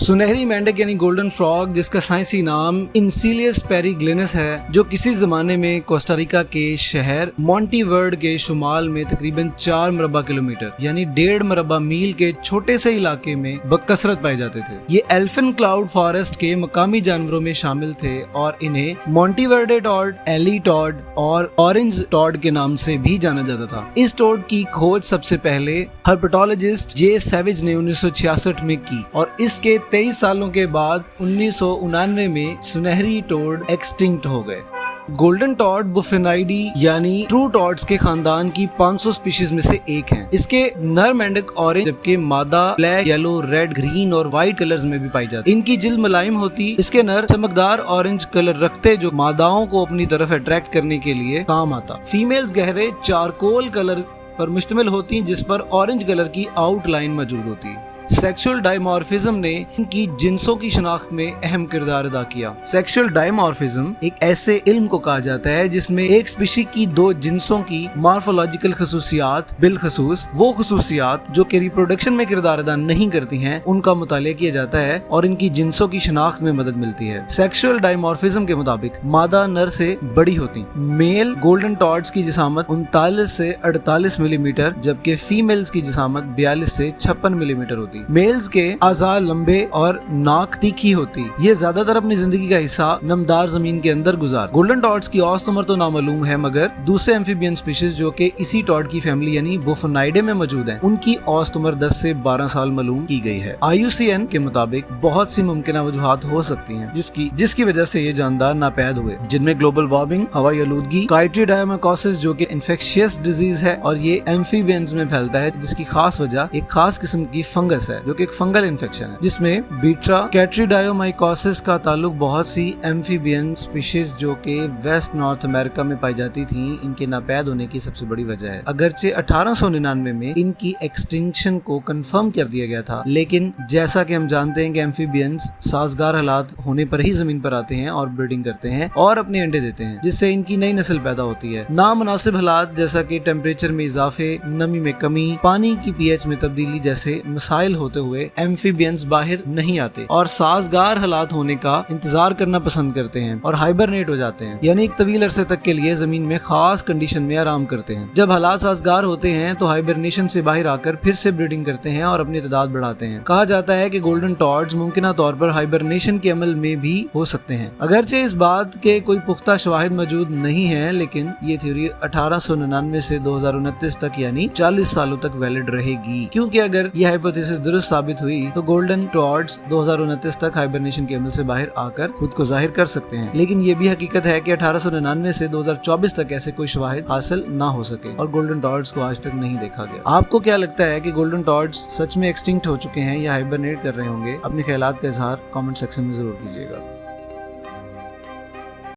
सुनहरी मेंढक यानी गोल्डन फ्रॉग, जिसका साइंसी नाम इंसिलियस पेरिग्लिनस है, जो किसी जमाने में कोस्टारिका के शहर मॉन्टीवर्ड के शुमाल में तकरीबन 4 मरबा किलोमीटर यानी 1.5 मरबा मील के छोटे से इलाके में बकसरत पाए जाते थे। ये एल्फिन क्लाउड फॉरेस्ट के मकामी जानवरों में शामिल थे और इन्हें मॉन्टीवर्डे टॉड, एली टॉड और ऑरेंज टॉड के नाम से भी जाना जाता था। इस टॉड की खोज सबसे पहले हर्पेटोलॉजिस्ट जे सैविज ने 1966 में की और इसके 23 सालों के बाद 1999 में सुनहरी टॉड एक्सटिंक्ट हो गए। गोल्डन टॉड बुफिनाइडी यानी ट्रू टॉड्स के खानदान की 500 स्पीशीज में से एक है। इसके नर मेंढक ऑरेंज जबकि मादा ब्लैक, येलो, रेड, ग्रीन और व्हाइट कलर्स में भी पाई जाती है। इनकी जिल्द मुलायम होती, इसके नर चमकदार ऑरेंज कलर रखते जो मादाओं को अपनी तरफ अट्रैक्ट करने के लिए काम आता। फीमेल्स गहरे चारकोल कलर पर मुश्तमिल होती जिस पर ऑरेंज कलर की आउटलाइन मौजूद होती। सेक्सुअल डायमॉर्फिज्म ने इनकी जिन्सों की शनाख्त में अहम किरदार अदा किया। सेक्सुअल डायमॉर्फिज्म एक ऐसे इल्म को कहा जाता है जिसमें एक स्पीशी की 2 जिन्सों की मॉर्फोलॉजिकल खसूसियात, बिलखसूस वो खसूसियात जो कि रिप्रोडक्शन में किरदार अदा नहीं करती हैं, उनका मुतालिया किया जाता है और इनकी जिन्सों की शनाख्त में मदद मिलती है। सेक्सुअल डायमॉर्फिज्म के मुताबिक मादा नर से बड़ी होती। मेल गोल्डन टॉड्स की जिसामत 39 से 48 मिलीमीटर जबकि फीमेल्स की जिसामत 42 से 56 मिलीमीटर होती। मेल्स के आज़ा लंबे और नाक तीखी होती। ये ज्यादातर अपनी जिंदगी का हिस्सा नमदार जमीन के अंदर गुजार। गोल्डन टॉड्स की औसत उम्र तो नामालूम है, मगर दूसरे एम्फीबियन स्पीशीज जो कि इसी टॉड की फैमिली यानी बुफनाइडे में मौजूद हैं, उनकी औसत उम्र 10 से 12 साल मालूम की गई है। IUCN के मुताबिक बहुत सी मुमकिन वजूहात हो सकती हैं जिसकी वजह से ये जानदार नापैद हुए, जिनमें ग्लोबल वार्मिंग, हवाई आलूदगी, काइट्रीडायमाकोसिस जो कि इन्फेक्शियस डिजीज है और ये एम्फीबियंस में फैलता है, जिसकी खास वजह एक खास किस्म की फंगस है जो कि एक फंगल इन्फेक्शन है, जिसमें बीटा कैट्रीडायोमाइकोसिस का ताल्लुक बहुत सी एम्फीबियन स्पीशीज जो कि वेस्ट नॉर्थ अमेरिका में पाई जाती थी, इनके नापैद होने की सबसे बड़ी वजह है। अगरचे 1899 में इनकी एक्सटिंक्शन को कंफर्म कर दिया गया था, लेकिन जैसा कि हम जानते हैं कि एम्फीबियंस साजगार हालात होने पर ही जमीन पर आते हैं और ब्रीडिंग करते हैं और अपने अंडे देते हैं, जिससे इनकी नई नस्ल पैदा होती है। नामुनासिब हालात जैसा कि टेम्परेचर में इजाफे, नमी में कमी, पानी की pH में तब्दीली जैसे मसाइल होते हुए एम्फीबियंस बाहर नहीं आते और साजगार हालात होने का इंतजार करना पसंद करते हैं और हाइबरनेट हो जाते हैं, यानी एक तवील अरसे तक के लिए जमीन में खास कंडीशन में आराम करते हैं। जब हालात साजगार होते हैं तो हाइबरनेशन से बाहर आकर फिर से ब्रीडिंग करते हैं और अपनी तादाद बढ़ाते हैं। कहा जाता है कि गोल्डन टॉड्स मुमकिन तौर पर हाइबरनेशन के अमल में भी हो सकते हैं। अगरचे इस बात के कोई पुख्ता शवाहिद मौजूद नहीं है, लेकिन ये थ्योरी 1899 से 2029 तक यानी 40 सालों तक वैलिड रहेगी, क्योंकि अगर यह हाइपोथेसिस दुरुस्त साबित हुई तो गोल्डन टॉड्स 2029 तक हाइबरनेशन के अमल से बाहर आकर खुद को जाहिर कर सकते हैं। लेकिन ये भी हकीकत है कि 1899 से 2024 तक ऐसे कोई शवाहिद हासिल ना हो सके और गोल्डन टॉड्स को आज तक नहीं देखा गया। आपको क्या लगता है कि गोल्डन टॉड्स सच में एक्सटिंक्ट हो चुके हैं या हाइबरनेट कर रहे होंगे? अपने ख्यालात का इजहार कमेंट सेक्शन में जरूर कीजिएगा।